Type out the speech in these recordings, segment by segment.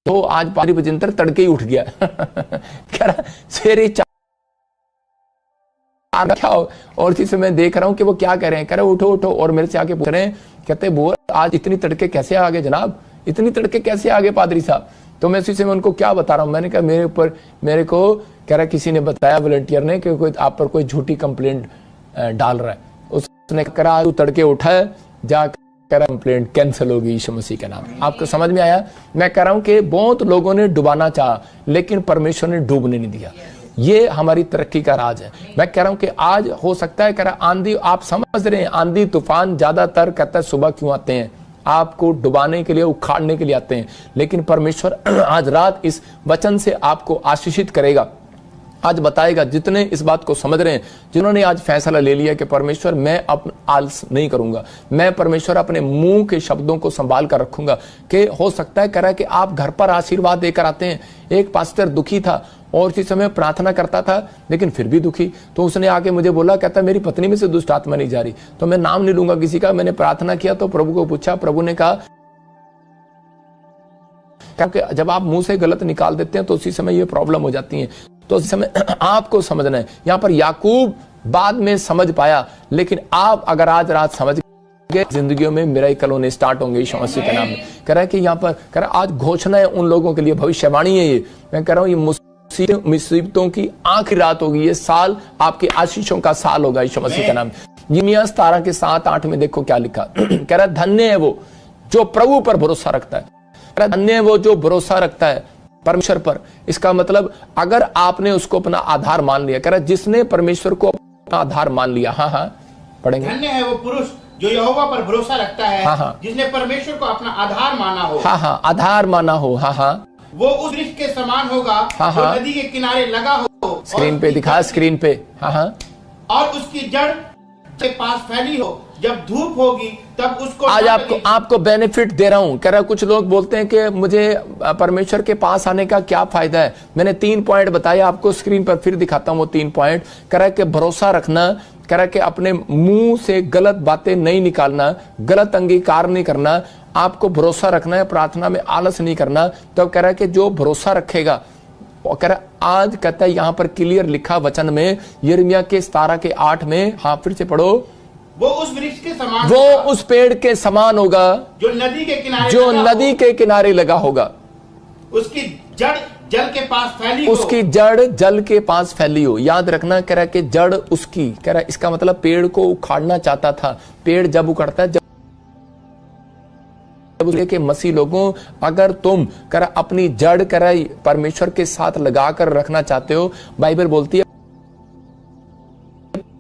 तो आज पादरी बजिंदर तड़के ही उठ गया कह रहा शेरे क्या हो। और इसी समय देख रहा हूं कि वो क्या कह रहे हैं, कह रहे उठो उठो, और मेरे से आके पूछ रहे हैं, कहते बोल आज इतनी तड़के कैसे आ गए जनाब, इतनी तड़के कैसे आ गए पादरी साहब। तो मैं इसी समय उनको क्या बता रहा हूं, मैंने कहा मेरे ऊपर मेरे को कह रहा किसी ने बताया वॉलंटियर ने कि कोई आप पर कोई झूठी कंप्लेंट डाल रहा है। उसने कहा तू तड़के उठा है जा, कह रहा कंप्लेंट कैंसिल होगी यीशु मसीह के नाम। आपको समझ में आया? मैं कह रहा हूं कि बहुत लोगों ने डुबाना चाहा लेकिन परमेश्वर ने डूबने नहीं दिया। ये हमारी तरक्की का राज है। मैं कह रहा हूं कि आज हो सकता है, कह रहा आंधी, आप समझ रहे हैं आंधी तूफान ज्यादातर कहता है सुबह क्यों आते हैं, आपको डुबाने के लिए, उखाड़ने के लिए आते हैं। लेकिन परमेश्वर आज रात इस वचन से आपको आशीषित करेगा, आज बताएगा। जितने इस बात को समझ रहे हैं, जिन्होंने आज फैसला ले लिया कि परमेश्वर मैं अब आलस नहीं करूंगा, मैं परमेश्वर अपने मुंह के शब्दों को संभाल कर रखूंगा। कि हो सकता है कह रहा है कि आप घर पर आशीर्वाद देकर आते हैं। एक पास्टर दुखी था और इसी समय प्रार्थना करता था लेकिन फिर भी दुखी, तो उसने आके मुझे बोला, कहता मेरी पत्नी में से दुष्ट आत्मा नहीं जा रही। तो मैं नाम नहीं लूंगा किसी का, मैंने प्रार्थना किया तो प्रभु को पूछा, प्रभु ने कहा क्योंकि जब आप मुंह से गलत निकाल देते हैं तो उसी समय ये प्रॉब्लम हो जाती है। तो उस समय आपको समझना है। यहां पर याकूब बाद में समझ पाया, लेकिन आप अगर आज रात समझ गए, जिंदगियों में मिरेकल होने स्टार्ट होंगे यीशु मसीह के नाम में। कह रहा है कि यहाँ पर कह रहा आज घोषणा है उन लोगों के लिए, भविष्यवाणी है ये। मैं कह रहा हूँ ये मुसीबतों की आखिरी रात होगी, ये साल आपके आशीषों का साल होगा यीशु मसीह के नाम में। यिर्मयाह 17 के 7-8 में देखो क्या लिखा। कह रहा धन्य है वो जो प्रभु पर भरोसा रखता है, धन्य है वो जो भरोसा रखता है परमेश्वर पर। इसका मतलब अगर आपने उसको अपना आधार मान लिया, कह रहा जिसने परमेश्वर को अपना आधार मान लिया, हाँ हाँ पढ़ेंगे। धन्य है वो पुरुष जो यहोवा पर भरोसा रखता है, हाँ हाँ, जिसने परमेश्वर को अपना आधार माना हो, हाँ हाँ आधार माना हो, हाँ हाँ, वो उस वृक्ष के समान होगा, हाँ हाँ, जो नदी के किनारे लगा हो। स्क्रीन पे दिखा, स्क्रीन पे, हाँ हाँ, और उसकी जड़ के पास फैली हो, जब धूप होगी तब उसको। आज आपको बेनिफिट दे रहा हूं। कह रहा कुछ लोग बोलते हैं कि मुझे परमेश्वर के पास आने का क्या फायदा है। मैंने 3 पॉइंट बताया आपको, स्क्रीन पर फिर दिखाता हूं वो 3 पॉइंट। कह रहा है कि भरोसा रखना, कह रहा है कि अपने मुंह से गलत बातें नहीं निकालना, गलत अंगीकार नहीं करना, आपको भरोसा रखना है, प्रार्थना में आलस नहीं करना। तो कह रहा है कि जो भरोसा रखेगा, कह रहा आज कहता है यहां पर क्लियर लिखा वचन में, यिर्मयाह के 17 के 8 में, हाँ फिर से पढ़ो, वो उस वृक्ष के समान, वो उस पेड़ के समान होगा जो नदी के किनारे, जो नदी के किनारे लगा होगा। उसकी जड़ जल के पास फैली हो, उसकी जड़ जल के पास फैली हो। याद रखना, कह रहा कि जड़ उसकी, कह रहा इसका मतलब पेड़ को उखाड़ना चाहता था। पेड़ जब उखड़ता है, जब के मसीह लोगों, अगर तुम कर अपनी जड़ कर परमेश्वर के साथ लगाकर रखना चाहते हो, बाइबल बोलती है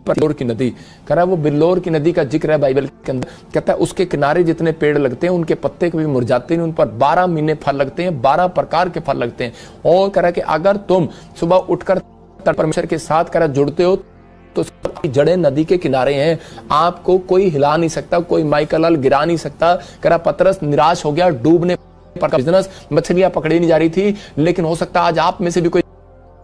बिल्लोर की नदी, कह रहा वो बिल्लोर की नदी का जिक्र है बाइबल के अंदर। कहता है उसके किनारे जितने पेड़ लगते हैं उनके पत्ते कभी मुरझाते नहीं, उन पर 12 महीने फल लगते हैं, 12 प्रकार के फल लगते हैं। और कह रहा कि अगर तुम सुबह उठकर परमेश्वर के साथ कह रहा जुड़ते हो तो जड़ें नदी के किनारे हैं, आपको कोई हिला नहीं सकता, कोई माइकल गिरा नहीं सकता। कह रहा पतरस निराश हो गया, डूबने पर बिजनेस, मछलियां पकड़ी नहीं जा रही थी। लेकिन हो सकता है आज आप में से भी कोई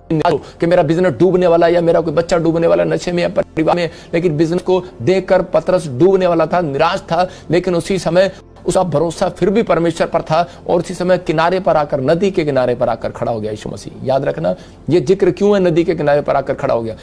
कि मेरा बिजनेस डूबने वाला, या मेरा कोई बच्चा डूबने वाला नशे में या परिवार में, लेकिन बिजनेस को देखकर पतरस डूबने वाला था, निराश था। लेकिन उसी समय उसका भरोसा फिर भी परमेश्वर पर था और उसी समय किनारे पर आकर, नदी के किनारे पर आकर खड़ा हो गया यीशु मसीह। याद रखना ये जिक्र क्यों है, नदी के किनारे पर आकर खड़ा हो गया।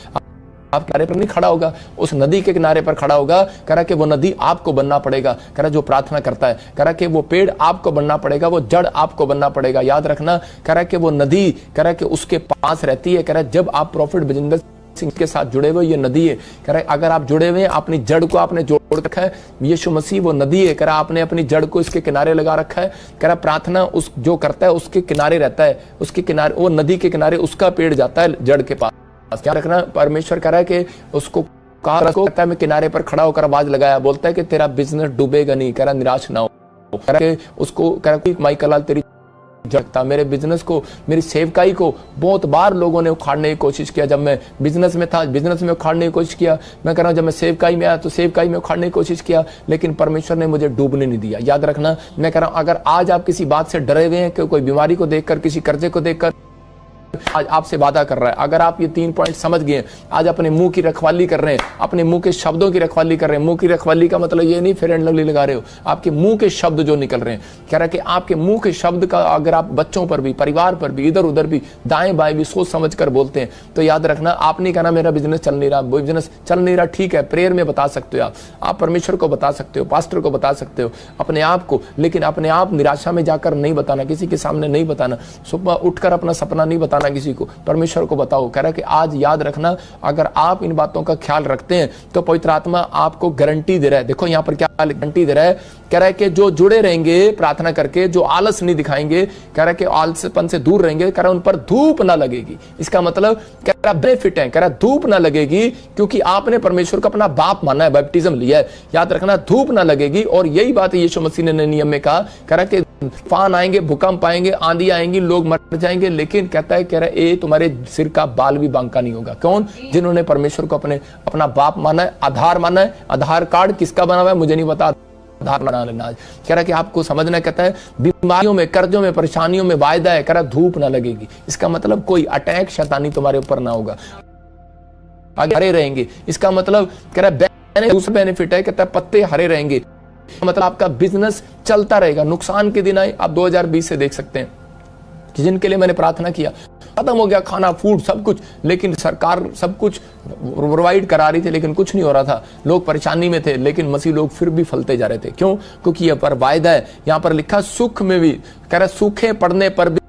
आप किनारे पर नहीं खड़ा होगा, उस नदी के किनारे पर खड़ा होगा। कह रहा कि वो नदी आपको बनना पड़ेगा। कह रहा जो प्रार्थना करता है, कह रहा कि वो पेड़ आपको बनना पड़ेगा, वो जड़ आपको बनना पड़ेगा। याद रखना, कह रहा कि वो नदी, कह रहा कि उसके पास रहती है। कह रहा जब आप प्रॉफिट बजिंदर सिंह के साथ जुड़े हुए, ये नदी है। कह रहा अगर आप जुड़े हुए हैं, अपनी जड़ को आपने जोड़ रखा है, यीशु मसीह वो नदी है। कह रहा आपने अपनी जड़ को इसके किनारे लगा रखा है। कह रहा प्रार्थना उस जो करता है उसके किनारे रहता है, उसके किनारे, वो नदी के किनारे उसका पेड़ जाता है जड़ के पास। क्या रखना, परमेश्वर कह रहा है कि उसको कहता है मैं किनारे पर खड़ा होकर आवाज लगाया, बोलता है कि तेरा बिजनेस डूबेगा नहीं। कह रहा निराश ना हो। कह रहा उसको, कह रहा माइकल तेरी जगता, मेरे बिजनेस को, मेरी सेवकाई को बहुत बार लोगों ने उखाड़ने की कोशिश किया। जब मैं बिजनेस में था, बिजनेस में उखाड़ने की कोशिश किया। मैं कह रहा हूं जब मैं सेवकाई में आया तो सेवकाई में उखाड़ने की कोशिश किया, लेकिन परमेश्वर ने मुझे डूबने नहीं दिया। याद रखना, मैं कह रहा हूं अगर आज आप किसी बात से डरे हुए हैं कि कोई बीमारी को देखकर, किसी कर्जे को देखकर, आज आपसे वादा कर रहा है। अगर आप ये 3 पॉइंट समझ गए, आज अपने मुंह की रखवाली कर रहे हैं, अपने मुंह के शब्दों की रखवाली कर रहे हैं। मुंह की रखवाली का मतलब ये नहीं फेयर एंड लवली लगा रहे हो, आपके मुंह के शब्द जो निकल रहे हैं, कह रहा है कि आपके मुंह के शब्द का अगर आप बच्चों पर भी, परिवार पर भी, इधर उधर भी, दाएं बाएं भी सोच समझ कर बोलते हैं, तो याद रखना, आप नहीं कहना मेरा बिजनेस चल नहीं रहा, बिजनेस चल नहीं रहा, ठीक है, प्रेयर में बता सकते हो, आप परमेश्वर को बता सकते हो, पास्टर को बता सकते हो, अपने आप को, लेकिन अपने आप निराशा में जाकर नहीं बताना, किसी के सामने नहीं बताना, सुबह उठकर अपना सपना नहीं बताना किसी को, परमेश्वर को बताओ। कह रहा है कि आज याद रखना, अगर आप इन बातों का ख्याल रखते हैं तो पवित्र आत्मा आपको गारंटी दे रहा है। देखो यहां पर क्या गारंटी दे रहा है, कह रहा है कि जो जुड़े रहेंगे प्रार्थना करके, जो आलस नहीं दिखाएंगे, कह रहा है कि आलसपन से दूर रहेंगे, कह रहा है उन पर धूप ना लगेगी। इसका मतलब कह रहा बेनिफिट है, कह रहा धूप ना लगेगी, क्योंकि आपने परमेश्वर को अपना बाप माना है, बैप्टिज्म लिया है। याद रखना, धूप ना लगेगी। और यही बात यीशु मसीह ने नियम में कहा, कह रहा कि तूफान आएंगे, भूकंप आएंगे, आंधी आएंगी, लोग मर जाएंगे, लेकिन कहता है, कह रहा है, तुम्हारे सिर का बाल भी बांका नहीं होगा। कौन? जिन्होंने परमेश्वर को अपना बाप माना है, आधार माना है। आधार कार्ड किसका बना हुआ है मुझे नहीं पता, आधार बना लेना। कह रहा कि आपको समझना, कहता है बीमारियों में, कर्जों में, परेशानियों में वायदा है, कह रहा धूप ना लगेगी। इसका मतलब कोई अटैक शैतानी तुम्हारे ऊपर ना होगा, आगे हरे रहेंगे। इसका मतलब कह रहा दूसरा बेनिफिट है, कहता है पत्ते हरे रहेंगे, मतलब आपका बिजनेस चलता रहेगा। नुकसान के दिन आए, आप 2020 से देख सकते हैं कि जिनके लिए मैंने प्रार्थना किया, खत्म हो गया खाना, फूड, सब कुछ, लेकिन सरकार सब कुछ प्रोवाइड करा रही थी, लेकिन कुछ नहीं हो रहा था, लोग परेशानी में थे, लेकिन मसीह लोग फिर भी फलते जा रहे थे। क्यों? क्योंकि यह पर वायदा है, यहां पर लिखा सुख में भी, कह रहा सूखे पड़ने पर भी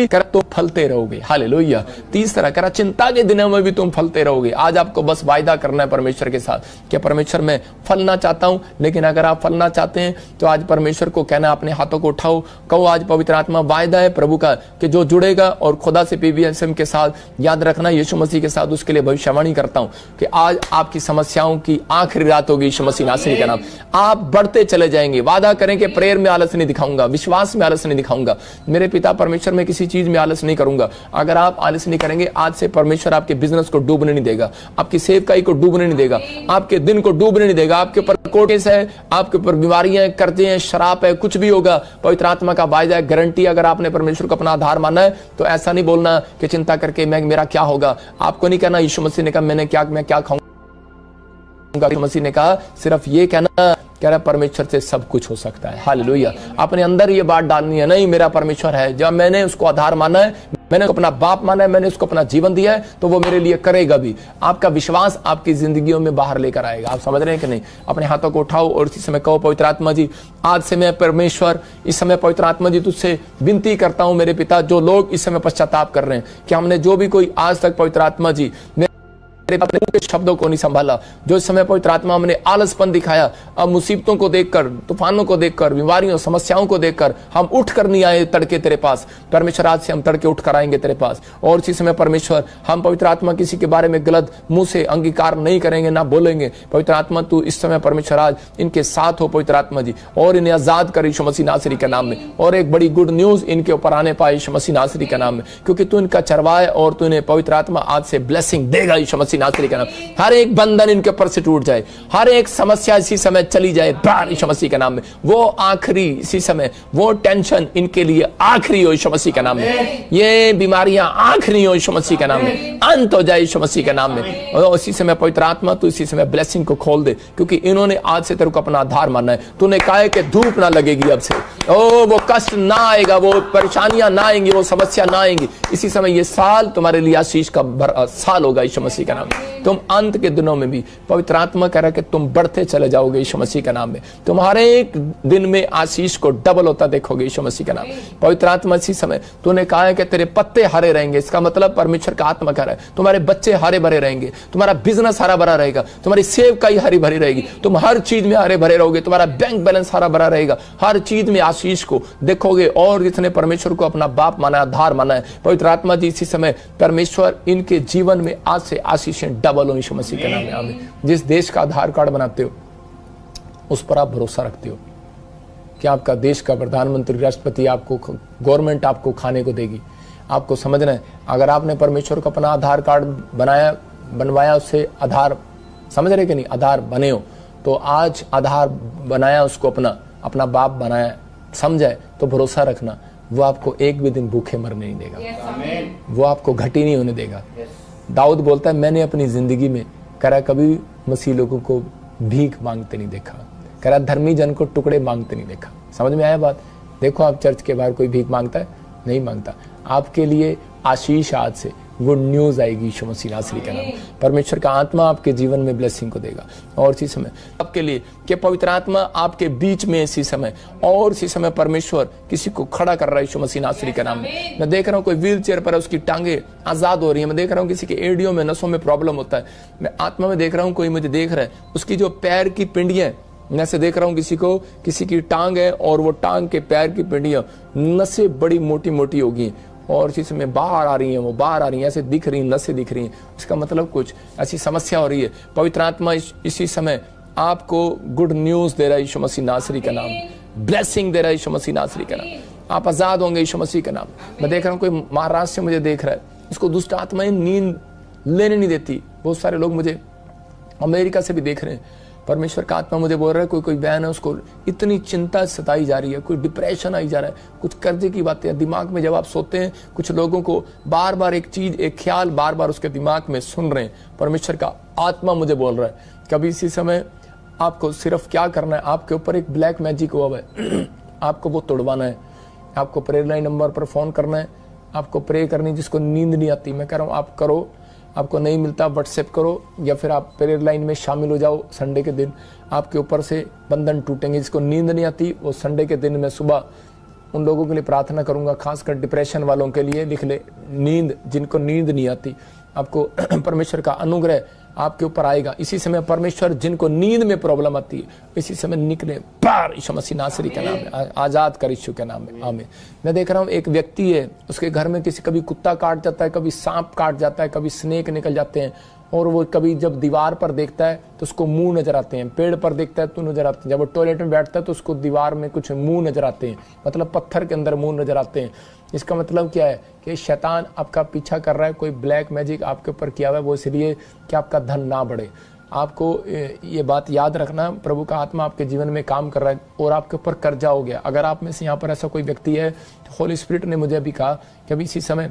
कर तो फलते रहोगे। हालेलुया। तीसरा कह रहा चिंता के दिनों में भी तुम फलते रहोगे। आज आपको बस वायदा करना है परमेश्वर के साथ कि परमेश्वर मैं फलना चाहता हूं, लेकिन अगर आप फलना चाहते हैं तो आज परमेश्वर को कहना, अपने हाथों को उठाओ, कहो आज पवित्र आत्मा वायदा है प्रभु का कि जो जुड़ेगा और खुदा से पीवीएसएम के साथ, याद रखना यीशु मसीह के साथ, उसके लिए भविष्यवाणी करता हूं कि आज आपकी समस्याओं की आखिरी रात होगी यीशु मसीह नासरी का नाम। आप बढ़ते चले जाएंगे। वादा करें कि प्रेयर में आलस नहीं दिखाऊंगा, विश्वास में आलस नहीं दिखाऊंगा, मेरे पिता परमेश्वर में किसी चीज में आलस नहीं करूंगा। अगर आप आलस नहीं करेंगे, आज से परमेश्वर आपके बिजनेस को डूबने नहीं देगा, आपकी सेवकाई को डूबने नहीं देगा, आपके दिन को डूबने नहीं देगा। आपके ऊपर कोर्ट है, आपके ऊपर बीमारियां, कर्जे हैं, शराब है, कुछ भी होगा, पवित्र आत्मा का वायदा है, गारंटी। अगर आपने परमेश्वर को अपना आधार माना है तो ऐसा नहीं बोलना कि चिंता करके मेरा क्या होगा। आपको नहीं कहना यीशु मसीह ने कहा मैं क्या खाऊंगा। यीशु मसीह ने कहा सिर्फ ये कहना, कह रहा परमेश्वर से सब कुछ हो सकता है। हालेलुया। अपने अंदर ये बात डालनी है, नहीं मेरा परमेश्वर है, जब मैंने उसको आधार माना है, मैंने अपना बाप माना है, मैंने उसको अपना जीवन दिया है, तो वो मेरे लिए करेगा भी। आपका विश्वास आपकी जिंदगियों में बाहर लेकर आएगा। आप समझ रहे हैं कि नहीं? अपने हाथों को उठाओ और इसी समय कहो पवित्र आत्मा जी, आज से मैं परमेश्वर, इस समय पवित्र आत्मा जी तुझसे विनती करता हूं मेरे पिता, जो लोग इस समय पश्चाताप कर रहे हैं कि हमने जो भी कोई आज तक पवित्र आत्मा जी अपने मुंह के शब्दों को नहीं संभाला, जो इस समय पवित्र आत्मा हमने आलसपन दिखाया, अब मुसीबतों को देखकर, तूफानों को देखकर, बीमारियों, समस्याओं को देखकर हम उठ कर नहीं आए तड़के तेरे पास। परमेश्वर आज से हम तड़के उठ कर आएंगे तेरे पास। और इसी समय परमेश्वर हम पवित्र आत्मा किसी के बारे में गलत मुंह से अंगीकार नहीं करेंगे, ना बोलेंगे। पवित्र आत्मा तू इस समय परमेश्वर आज इनके साथ हो पवित्र आत्मा जी, और इन्हें आजाद कर यीशु मसीह नासरी के नाम में, और एक बड़ी गुड न्यूज इनके ऊपर आने पाए यीशु मसीह नासरी के नाम में, क्योंकि तू इनका चरवाए और तू इन्हें पवित्र आत्मा आज से ब्लेसिंग देगा यीशु मसीह नासरी का नाम। हर एक बंधन इनके ऊपर से टूट जाए, हर एक समस्या इसी समय चली जाए बाहर यीशु मसीह के नाम में। वो आखिरी इसी समय, वो टेंशन इनके लिए आखिरी हो यीशु मसीह के नाम में, ये बीमारियां आखिरी हो यीशु मसीह के नाम में, अंत हो जाए यीशु मसीह के नाम में। और इसी समय पवित्र आत्मा तू इसी समय ब्लेसिंग को खोल दे, क्योंकि इन्होंने आज से तेरे को अपना आधार मानना है। तूने कहा है कि धूप ना लगेगी अब से, ओ वो कष्ट ना आएगा, वो परेशानियां ना आएंगी, वो समस्या ना आएंगी। इसी समय ये साल तुम्हारे लिए आशीष का साल होगा यीशु मसीह का नाम। तुम अंत के दिनों में भी पवित्र आत्मा कह रहा है कि तुम बढ़ते चले जाओगे यीशु मसीह का नाम में। तुम्हारे एक दिन में आशीष को डबल होता देखोगे यीशु मसीह का नाम। पवित्र आत्मा इसी समय तूने कहा है कि तेरे पत्ते हरे रहेंगे। इसका मतलब परमेश्वर का आत्मा कह रहा है तुम्हारे बच्चे हरे भरे रहेंगे, तुम्हारा बिजनेस हरा भरा रहेगा, तुम्हारी सेवकाई हरी भरी रहेगी, तुम हर चीज में हरे भरे रहोगे, तुम्हारा बैंक बैलेंस हरा भरा रहेगा, हर चीज में आशीष को देखोगे। और जिसने परमेश्वर को अपना बाप माना, आधार माना है, पवित्र आत्मा जी इसी समय परमेश्वर इनके जीवन में आज से आशीषें डबल हो यीशु मसीह के नाम में। आमीन। जिस देश का आधार कार्ड बनाते हो उस पर आप भरोसा रखते हो कि आपका देश का प्रधानमंत्री, राष्ट्रपति, आपको गवर्नमेंट आपको खाने को देगी। आपको समझना है, अगर आपने परमेश्वर को अपना आधार कार्ड बनवाया, उससे आधार, समझ रहे कि नहीं, आधार बने हो, तो आज आधार बनाया, उसको अपना बाप बनाया, समझाए, तो भरोसा रखना वो आपको एक भी दिन भूखे मरने नहीं देगा, वो आपको घटी नहीं होने देगा। दाऊद बोलता है मैंने अपनी जिंदगी में करा कभी मसीह लोगों को भीख मांगते नहीं देखा, करा धर्मी जन को टुकड़े मांगते नहीं देखा। समझ में आया बात? देखो आप चर्च के बाहर कोई भीख मांगता है? नहीं मांगता। आपके लिए आशीष आज से गुड न्यूज आएगी यीशु मसीह नासरी का नाम। परमेश्वर का आत्मा आपके जीवन में ब्लेसिंग को देगा। और इसी समय आपके लिए कि पवित्र आत्मा आपके बीच में इसी समय और इसी समय परमेश्वर किसी को खड़ा कर रहा है यीशु मसीह नासरी का नाम में। मैं देख रहा हूँ कोई व्हील चेयर पर है, उसकी टांगे आजाद हो रही है। मैं देख रहा हूँ किसी के एडियो में नसों में प्रॉब्लम होता है। मैं आत्मा में देख रहा हूँ कोई मुझे देख रहा है, उसकी जो पैर की पिंडियां, मैं से देख रहा हूँ किसी की टांग है और वो टांग के पैर की पिंडियां नसें बड़ी मोटी मोटी होगी और इसी समय बाहर आ रही हैं, वो बाहर आ रही हैं, ऐसे दिख रही हैं, नसें दिख रही हैं। इसका मतलब कुछ ऐसी समस्या हो रही है। पवित्र आत्मा इसी समय आपको गुड न्यूज दे रहा है यीशु मसीह नासरी का नाम, ब्लेसिंग दे रहा है यीशु मसीह नासरी का नाम। आप आजाद होंगे यीशु मसीह का नाम। मैं देख रहा हूँ कोई महाराष्ट्र से मुझे देख रहा है, इसको दुष्ट आत्माएं नींद लेने नहीं देती। बहुत सारे लोग मुझे अमेरिका से भी देख रहे हैं। परमेश्वर का आत्मा मुझे बोल रहा है कोई बहन है, उसको इतनी चिंता सताई जा रही है, कोई डिप्रेशन आई जा रहा है, कुछ कर्जे की बातें दिमाग में। जब आप सोते हैं कुछ लोगों को बार बार एक चीज, एक ख्याल बार बार उसके दिमाग में सुन रहे हैं। परमेश्वर का आत्मा मुझे बोल रहा है कभी इसी समय आपको सिर्फ क्या करना है, आपके ऊपर एक ब्लैक मैजिक हुआ है, आपको वो तोड़वाना है। आपको प्रेयर लाइन नंबर पर फोन करना है, आपको प्रे करनी। जिसको नींद नहीं आती, मैं कह रहा हूँ आप करो, आपको नहीं मिलता व्हाट्सएप करो या फिर आप प्रेयर लाइन में शामिल हो जाओ। संडे के दिन आपके ऊपर से बंधन टूटेंगे। जिसको नींद नहीं आती वो संडे के दिन मैं सुबह उन लोगों के लिए प्रार्थना करूंगा, खासकर डिप्रेशन वालों के लिए। लिख ले, नींद, जिनको नींद नहीं आती, आपको परमेश्वर का अनुग्रह आपके ऊपर आएगा। इसी समय परमेश्वर जिनको नींद में प्रॉब्लम आती है इसी समय निकले बाहर यीशु मसीह नासरी का नाम है, आजाद कर यीशु के नाम में, आमीन। मैं देख रहा हूँ एक व्यक्ति है, उसके घर में कभी कुत्ता काट जाता है, कभी सांप काट जाता है, कभी स्नेक निकल जाते हैं और वो कभी जब दीवार पर देखता है तो उसको मुंह नजर आते हैं, पेड़ पर देखता है तो नजर आते हैं, जब वो टॉयलेट में बैठता है तो उसको दीवार में कुछ मुंह नजर आते हैं, मतलब पत्थर के अंदर मुंह नजर आते हैं। इसका मतलब क्या है कि शैतान आपका पीछा कर रहा है, कोई ब्लैक मैजिक आपके ऊपर किया हुआ है, वो इसलिए कि आपका धन ना बढ़े। आपको ये बात याद रखना, प्रभु का आत्मा आपके जीवन में काम कर रहा है और आपके ऊपर कर्जा हो गया। अगर आप में से यहाँ पर ऐसा कोई व्यक्ति है तो होली स्पिरिट ने मुझे अभी कहा कि अभी इसी समय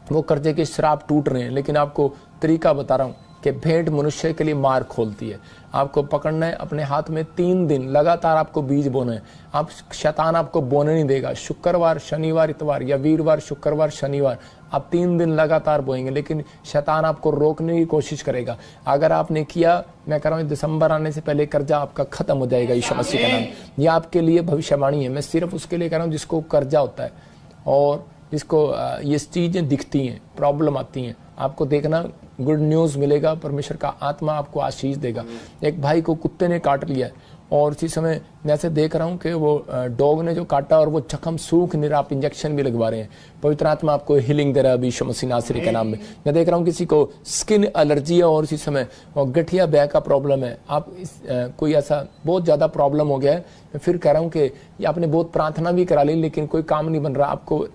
वो कर्जे के श्राप टूट रहे हैं, लेकिन आपको तरीका बता रहा हूँ कि भेंट मनुष्य के लिए मार्ग खोलती है। आपको पकड़ना है, अपने हाथ में 3 दिन लगातार आपको बीज बोना है। आप शैतान आपको बोने नहीं देगा। शुक्रवार, शनिवार, इतवार या वीरवार, शुक्रवार, शनिवार आप 3 दिन लगातार बोएंगे, लेकिन शैतान आपको रोकने की कोशिश करेगा। अगर आपने किया, मैं कह रहा हूँ दिसंबर आने से पहले कर्जा आपका खत्म हो जाएगा यीशु मसीह का नाम। ये आपके लिए भविष्यवाणी है। मैं सिर्फ उसके लिए कह रहा हूँ जिसको कर्जा होता है और जिसको ये चीजें दिखती हैं, प्रॉब्लम आती हैं। आपको देखना गुड न्यूज मिलेगा, परमेश्वर का आत्मा आपको आशीष देगा। एक भाई को कुत्ते ने काट लिया है और इसी समय मैं ऐसे देख रहा हूँ कि वो डॉग ने जो काटा और वो जख्म सूख नहीं रहा, आप इंजेक्शन भी लगवा रहे हैं। पवित्र आत्मा आपको हीलिंग दे रहा है अभी यीशु मसीह नासरी के नाम में। मैं देख रहा हूँ किसी को स्किन एलर्जी है और इसी समय गठिया बैक का प्रॉब्लम है। आप कोई ऐसा बहुत ज़्यादा प्रॉब्लम हो गया है। मैं फिर कह रहा हूँ कि आपने बहुत प्रार्थना भी करा ली लेकिन कोई काम नहीं बन रहा। आपको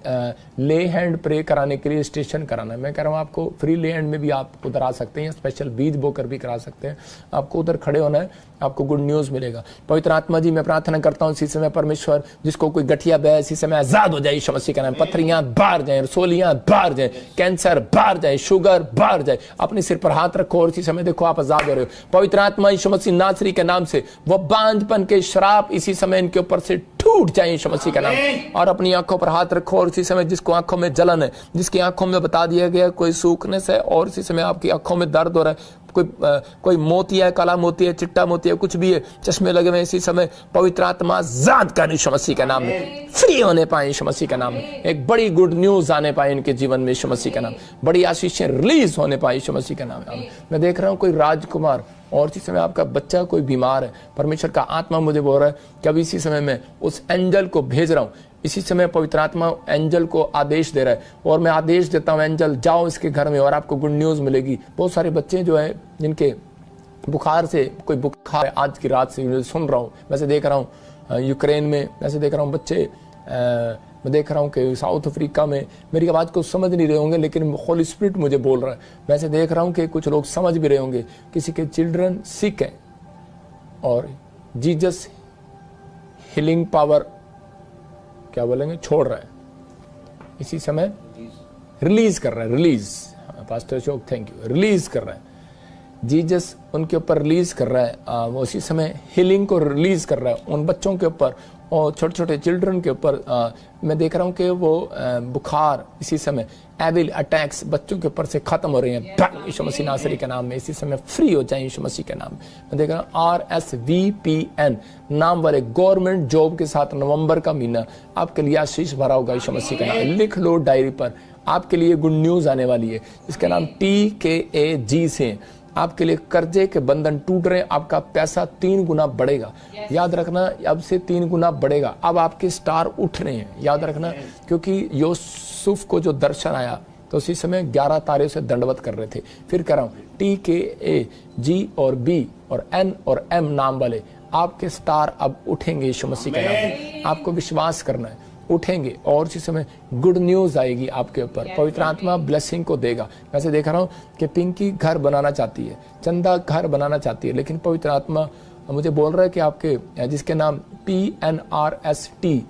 ले हैंड प्रे कराने के लिए स्टेशन कराना है। मैं कह रहा हूँ आपको फ्री ले हैंड में भी आप उधर आ सकते हैं, स्पेशल बीज बोकर भी करा सकते हैं। आपको उधर खड़े होना है, आपको गुड न्यूज़ मिलेगा। पवित्र आत्मा जी मैं प्रार्थना करता हूँ इसी समय परमेश्वर जिसको कोई गठिया बह इसी समय आजाद हो जाए यीशु मसीह का नाम। पथरियां बाहर जाए, रसोलियां बाहर जाए, कैंसर बाहर जाए, शुगर बाहर जाए। अपने सिर पर हाथ रखो और इसी समय देखो आप आजाद हो रहे हो। पवित्र आत्मा यीशु मसीह नासरी के नाम से वो बांझपन के श्राप इसी समय इनके ऊपर से टूट जाए यीशु मसीह का नाम। और अपनी आंखों पर हाथ रखो और इसी समय जिसको आंखों में जलन है, जिसकी आंखों में बता दिया गया कोई सूखनेस है और इसी समय आपकी आंखों में दर्द हो रहा है, कोई मोती है, काला मोती है, चिट्टा मोती है, कुछ भी है, चश्मे लगे हुए इसी समय पवित्र आत्मा आजाद कर यीशु मसीह का नाम में फ्री होने पाए यीशु मसीह का नाम में। एक बड़ी गुड न्यूज आने पाए इनके जीवन में यीशु मसीह का नाम। बड़ी आशीषें रिलीज होने पाए यीशु मसीह का नाम। मैं देख रहा हूँ कोई राजकुमार और इसी समय आपका बच्चा कोई बीमार है। परमेश्वर का आत्मा मुझे बोल रहा है कि अभी इसी समय मैं उस एंजल को भेज रहा हूँ। इसी समय पवित्र आत्मा एंजल को आदेश दे रहा है और मैं आदेश देता हूँ एंजल जाओ इसके घर में और आपको गुड न्यूज मिलेगी। बहुत सारे बच्चे जो है जिनके बुखार से कोई बुखार है, आज की रात से सुन रहा हूँ, वैसे देख रहा हूँ यूक्रेन में, वैसे देख रहा हूँ बच्चे, मैं देख रहा हूँ कि साउथ अफ्रीका में। मेरी आवाज़ को समझ नहीं रहे होंगे लेकिन होली स्पिरिट मुझे बोल रहा है। वैसे देख रहा हूँ कि कुछ लोग समझ भी रहे होंगे, किसी के चिल्ड्रन सिक है और जीसस हीलिंग पावर क्या बोलेंगे छोड़ रहा है। इसी समय रिलीज कर रहा है, release, pastor Ashok thank you, release कर रहा है जीसस उनके ऊपर रिलीज कर रहा है। वो उसी समय हीलिंग को रिलीज कर रहा है उन बच्चों के ऊपर और छोटे छोटे चिल्ड्रन के ऊपर। मैं देख रहा हूँ कि वो बुखार इसी समय एविल अटैक्स बच्चों के ऊपर से खत्म हो रहे हैं यीशु मसीह नासरी के नाम में। इसी समय फ्री हो जाए यीशु मसीह के नाम में। मैं देख रहा हूँ RSVPN नाम वाले गवर्नमेंट जॉब के साथ नवंबर का महीना आपके लिए आशीष भरा होगा यीशु मसीह के नाम में। लिख लो डायरी पर, आपके लिए गुड न्यूज आने वाली है। इसका नाम TKAG से आपके लिए कर्जे के बंधन टूट रहे हैं, आपका पैसा 3 गुना बढ़ेगा। याद रखना, अब से 3 गुना बढ़ेगा। अब आपके स्टार उठ रहे हैं, याद रखना, क्योंकि यूसुफ को जो दर्शन आया तो उसी समय 11 तारे से दंडवत कर रहे थे। फिर कह रहा हूं TKAG और B और N और M नाम वाले आपके स्टार अब उठेंगे यीशु मसीह के नाम में। आपको विश्वास करना है, उठेंगे और इसी समय गुड न्यूज आएगी आपके ऊपर। पवित्र आत्मा ब्लेसिंग को देगा। वैसे देख रहा हूँ कि पिंकी घर बनाना चाहती है, चंदा घर बनाना चाहती है, लेकिन पवित्र आत्मा मुझे बोल रहा है कि आपके जिसके नाम PNRSTY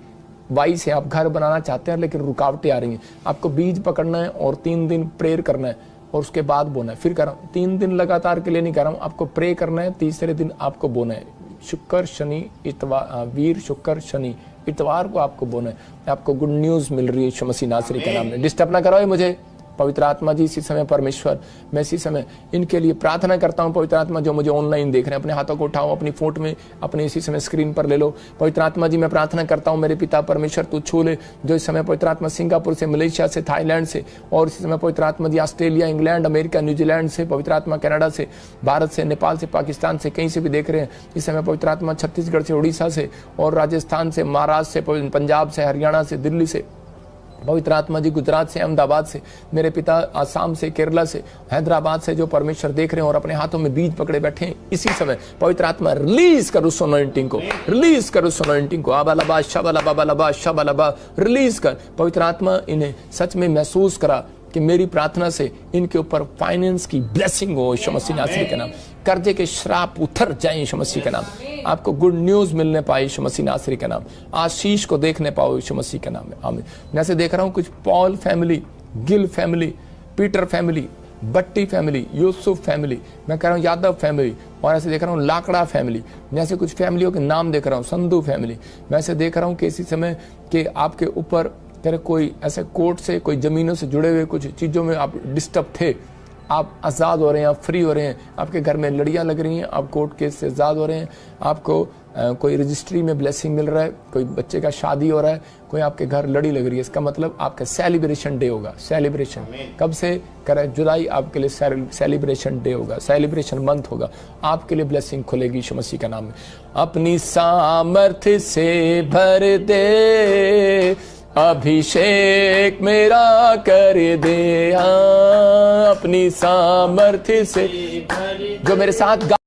से आप घर बनाना चाहते हैं, लेकिन रुकावटें आ रही हैं। आपको बीज पकड़ना है और 3 दिन प्रेयर करना है और उसके बाद बोना है। फिर कर रहा हूँ 3 दिन लगातार के लिए नहीं कर रहा हूँ, आपको प्रे करना है, तीसरे दिन आपको बोना है। शुक्र शनि इतवार, वीर शुक्र शनि इतवार को आपको बोना है। आपको गुड न्यूज मिल रही है यीशु मसीह नासरी के नाम में। डिस्टर्ब ना करो मुझे पवित्र आत्मा जी। इसी समय परमेश्वर, मैं इसी समय इनके लिए प्रार्थना करता हूं। पवित्र आत्मा जो मुझे ऑनलाइन देख रहे हैं, अपने हाथों को उठाओ, अपनी फोट में अपने इसी समय स्क्रीन पर ले लो। पवित्र आत्मा जी मैं प्रार्थना करता हूं, मेरे पिता परमेश्वर तू छू ले। जो इस समय पवित्र आत्मा सिंगापुर से, मलेशिया से, थाईलैंड से और इसी समय पवित्र आत्मा जी ऑस्ट्रेलिया, इंग्लैंड, अमेरिका, न्यूजीलैंड से, पवित्र आत्मा कनाडा से, भारत से, नेपाल से, पाकिस्तान से, कहीं से भी देख रहे हैं इस समय पवित्र आत्मा, छत्तीसगढ़ से, उड़ीसा से और राजस्थान से, महाराष्ट्र से, पंजाब से, हरियाणा से, दिल्ली से, पवित्र आत्मा जी गुजरात से, अहमदाबाद से, मेरे पिता आसाम से, केरला से, हैदराबाद से जो परमेश्वर देख रहे हैं और अपने हाथों में बीज पकड़े बैठे हैं, इसी समय पवित्र आत्मा रिलीज कर उस अनॉइंटिंग को, रिलीज कर उस अनॉइंटिंग को। आबालबा शबालबा शबालबा रिलीज कर। पवित्र आत्मा इन्हें सच में महसूस करा कि मेरी प्रार्थना से इनके ऊपर फाइनेंस की ब्लेसिंग हो यीशु मसीह नासरी के नाम। कर्जे के श्राप उतर जाए यीशु मसीह के नाम। आपको गुड न्यूज मिलने पाए यीशु मसीह नासरी के नाम। आशीष को देखने पाओ यीशु मसीह के नाम में, आमीन। मैं ऐसे देख रहा हूं कुछ Paul family, Gill family, Peter family, Batti family, Yusuf family, मैं कह रहा हूँ यादव फैमिली, और ऐसे देख रहा हूँ लाकड़ा फैमिली। मैं ऐसे कुछ फैमिलियों के नाम देख रहा हूँ, संधू फैमिली। मैं ऐसे देख रहा हूँ कि इसी समय के आपके ऊपर कोई ऐसे कोर्ट से, कोई जमीनों से जुड़े हुए कुछ चीजों में आप डिस्टर्ब थे, आप आज़ाद हो रहे हैं, आप फ्री हो रहे हैं। आपके घर में लड़ियाँ लग रही हैं, आप कोर्ट केस से आज़ाद हो रहे हैं। आपको कोई रजिस्ट्री में ब्लेसिंग मिल रहा है, कोई बच्चे का शादी हो रहा है, कोई आपके घर लड़ी लग रही है। इसका मतलब आपका सेलिब्रेशन डे होगा। सेलिब्रेशन कब से करे? जुलाई आपके लिए सेलिब्रेशन डे होगा, सेलिब्रेशन मंथ होगा। आपके लिए ब्लेसिंग खुलेगी यीशु मसीह का नाम में। अपनी सामर्थ्य से भर दे, अभिषेक मेरा कर दे, हाँ अपनी सामर्थ्य से। जो मेरे साथ